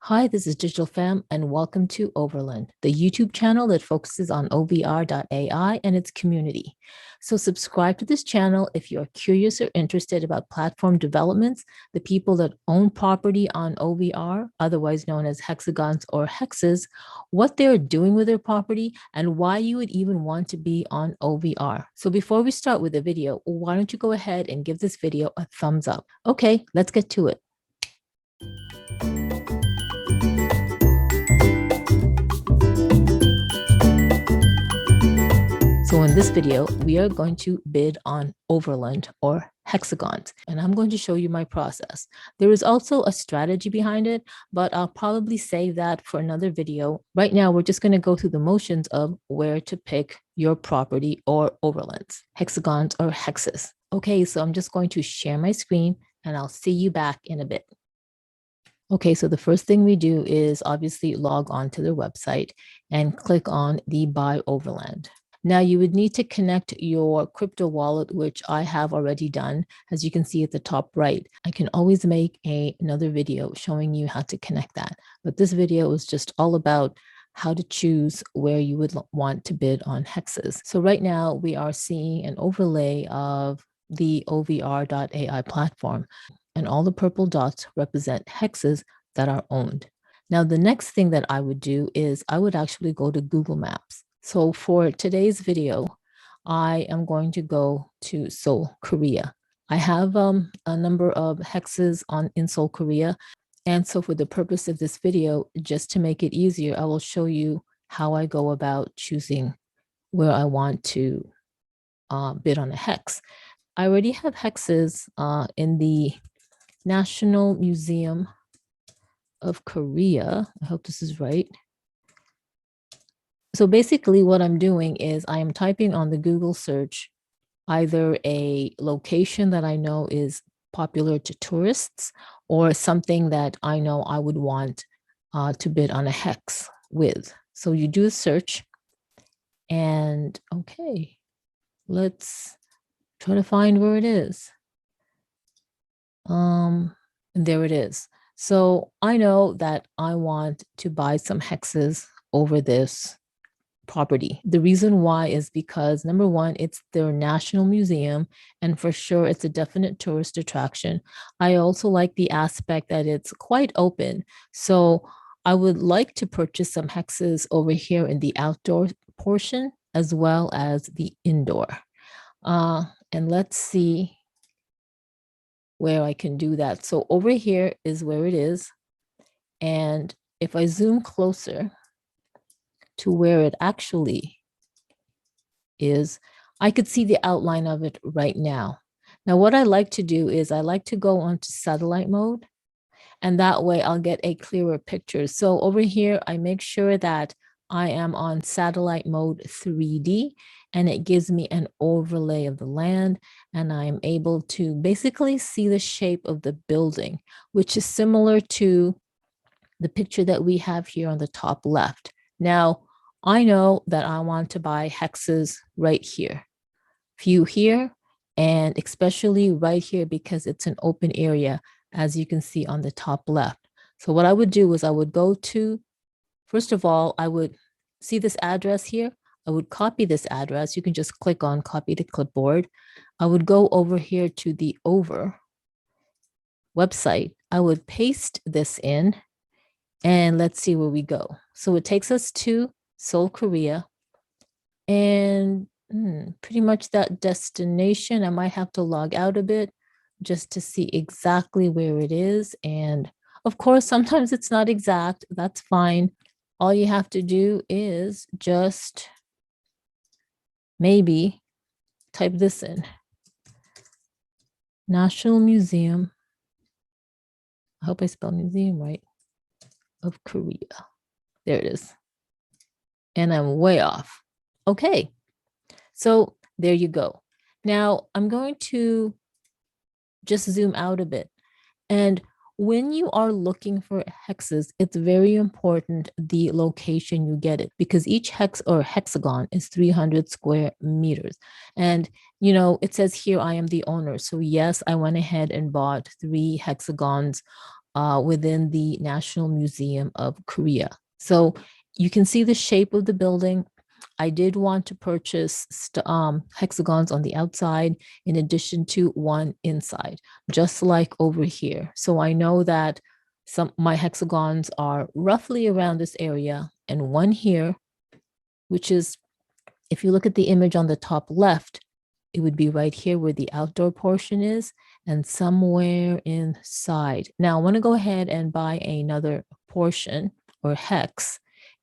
Hi, this is Digital Fam, and welcome to OVRland, the YouTube channel that focuses on OVR.ai and its community. So subscribe to this channel if you're curious or interested about platform developments, the people that own property on OVR, otherwise known as hexagons or hexes, what they're doing with their property, and why you would even want to be on OVR. So before we start with the video, why don't you go ahead and give this video a thumbs up? Okay, let's get to it. So in this video, we are going to bid on OVRland or hexagons, and I'm going to show you my process. There is also a strategy behind it, but I'll probably save that for another video. Right now, we're just going to go through the motions of where to pick your property or OVRlands, hexagons or hexes. Okay, so I'm just going to share my screen and I'll see you back in a bit. Okay, so the first thing we do is obviously log on to their website and click on the Buy OVRland. Now you would need to connect your crypto wallet, which I have already done. As you can see at the top right, I can always make another video showing you how to connect that. But this video is just all about how to choose where you would want to bid on hexes. So right now we are seeing an overlay of the OVR.ai platform, and all the purple dots represent hexes that are owned. Now, the next thing that I would do is I would actually go to Google Maps. So for today's video, I am going to go to Seoul, Korea. I have a number of hexes in Seoul, Korea. And so for the purpose of this video, just to make it easier, I will show you how I go about choosing where I want to bid on a hex. I already have hexes in the National Museum of Korea. I hope this is right. So basically what I'm doing is I am typing on the Google search either a location that I know is popular to tourists or something that I know I would want to bid on a hex with. So you do a search and okay, let's try to find where it is. There it is. So I know that I want to buy some hexes over this property. The reason why is because number one, it's their national museum, and for sure it's a definite tourist attraction. I also like the aspect that it's quite open. So I would like to purchase some hexes over here in the outdoor portion as well as the indoor. And let's see where I can do that. So over here is where it is. And if I zoom closer to where it actually is, I could see the outline of it right now. Now, what I like to do is I like to go onto satellite mode, and that way I'll get a clearer picture. So over here, I make sure that I am on satellite mode 3D, and it gives me an overlay of the land, and I'm able to basically see the shape of the building, which is similar to the picture that we have here on the top left. Now, I know that I want to buy hexes right here, few here, and especially right here because it's an open area, as you can see on the top left. So what I would do is I would go to, first of all, I would see this address here. I would copy this address. You can just click on copy to clipboard. I would go over here to the OVR website. I would paste this in, and let's see where we go. So it takes us to Seoul, Korea, and pretty much that destination. I might have to log out a bit just to see exactly where it is. And of course, sometimes it's not exact. That's fine. All you have to do is just maybe type this in. National Museum. I hope I spelled museum right. Of Korea. There it is. And I'm way off. Okay. So there you go. Now I'm going to just zoom out a bit. And when you are looking for hexes, it's very important the location you get it, because each hex or hexagon is 300 square meters. And, you know, it says here, I am the owner. So yes, I went ahead and bought 3 hexagons within the National Museum of Korea. So you can see the shape of the building. I did want to purchase hexagons on the outside in addition to one inside, just like over here. So I know that my hexagons are roughly around this area, and one here, which is, if you look at the image on the top left, it would be right here where the outdoor portion is, and somewhere inside. Now I want to go ahead and buy another portion or hex.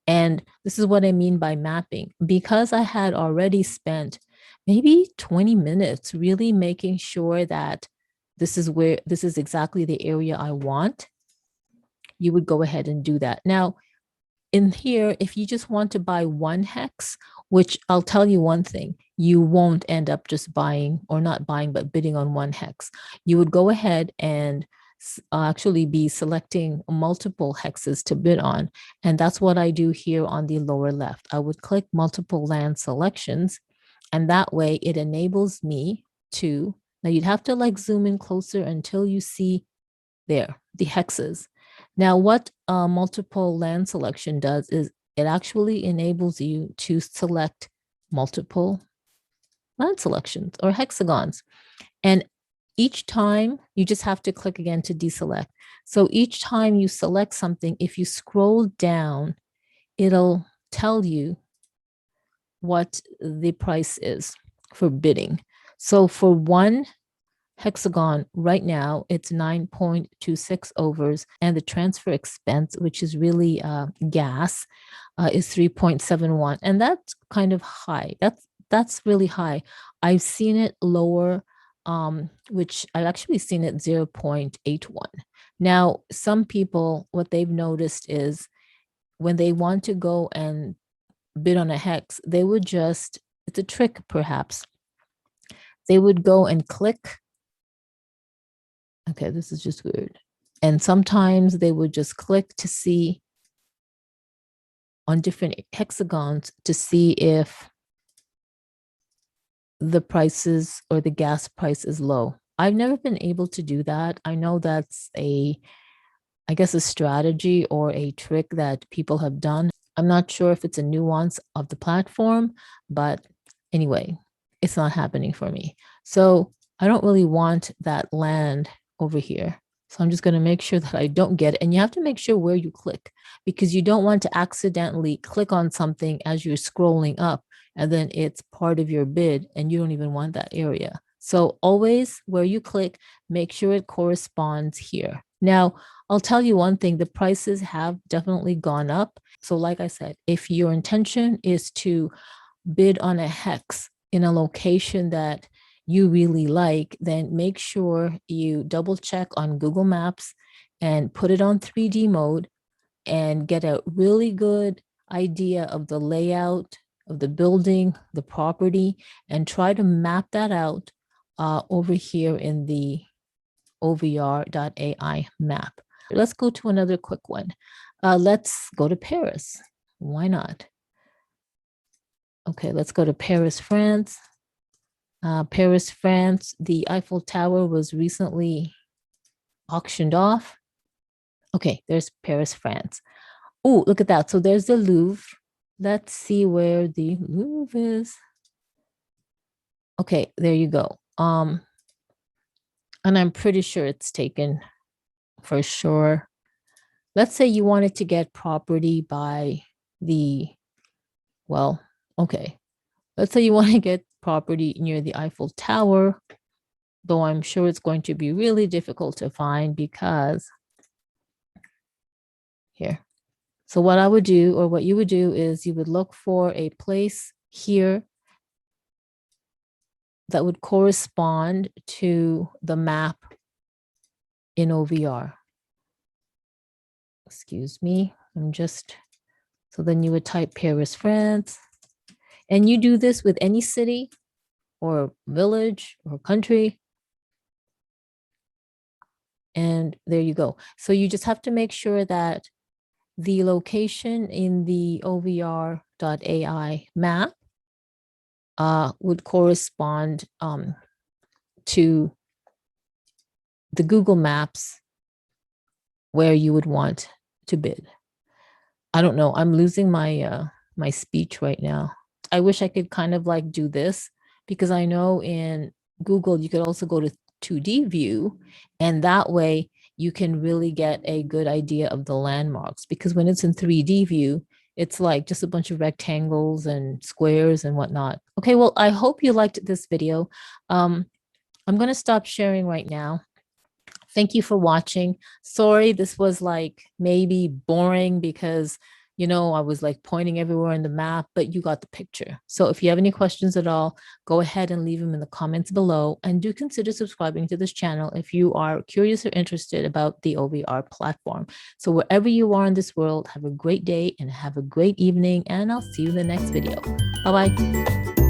And this is what I mean by mapping. Because I had already spent maybe 20 minutes really making sure that this is exactly the area I want, you would go ahead and do that. Now, in here, if you just want to buy one hex, which I'll tell you one thing, you won't end up just buying, or not buying, but bidding on one hex. You would go ahead and actually be selecting multiple hexes to bid on. And that's what I do here on the lower left. I would click multiple land selections, and that way it enables me to, now you'd have to like zoom in closer until you see there, the hexes. Now, what multiple land selection does is it actually enables you to select multiple land selections or hexagons. And each time you just have to click again to deselect. So each time you select something, if you scroll down, it'll tell you what the price is for bidding. So for one hexagon right now, it's 9.26 overs, and the transfer expense, which is really gas, is 3.71, and that's kind of high. That's really high. I've seen it lower, which I've actually seen it 0.81. Now, some people, what they've noticed is when they want to go and bid on a hex, they would just, it's a trick perhaps, they would go and click. Okay, this is just weird. And sometimes they would just click to see on different hexagons to see if the prices or the gas price is low. I've never been able to do that. I know that's I guess, a strategy or a trick that people have done. I'm not sure if it's a nuance of the platform, but anyway, it's not happening for me. So I don't really want that land over here. So I'm just going to make sure that I don't get it. And you have to make sure where you click, because you don't want to accidentally click on something as you're scrolling up and then it's part of your bid and you don't even want that area. So always where you click, make sure it corresponds here. Now, I'll tell you one thing, the prices have definitely gone up. So like I said, if your intention is to bid on a hex in a location that you really like, then make sure you double check on Google Maps and put it on 3D mode and get a really good idea of the layout of the building, the property, and try to map that out over here in the OVR.ai map. Let's go to another quick one. Let's go to Paris. Why not? Okay, let's go to Paris, France. Paris, France, the Eiffel Tower was recently auctioned off. Okay, there's Paris, France. Oh, look at that. So there's the Louvre. Let's see where the Louvre is. Okay, there you go. And I'm pretty sure it's taken for sure. Let's say you wanted to get property by the, well, okay. Let's say you want to get property near the Eiffel Tower, though I'm sure it's going to be really difficult to find because here. So what I would do, or what you would do, is you would look for a place here that would correspond to the map in OVR. Excuse me, so then you would type Paris, France, and you do this with any city or village or country. And there you go. So you just have to make sure that the location in the OVR.ai map would correspond to the Google Maps where you would want to bid. I don't know. I'm losing my speech right now. I wish I could kind of like do this because I know in Google you could also go to 2D view, and that way you can really get a good idea of the landmarks, because when it's in 3D view, it's like just a bunch of rectangles and squares and whatnot. Okay, well, I hope you liked this video. I'm going to stop sharing right now. Thank you for watching. Sorry, this was like maybe boring because, I was like pointing everywhere in the map, but you got the picture. So if you have any questions at all, go ahead and leave them in the comments below. And do consider subscribing to this channel if you are curious or interested about the OVR platform. So wherever you are in this world, have a great day and have a great evening. And I'll see you in the next video. Bye-bye.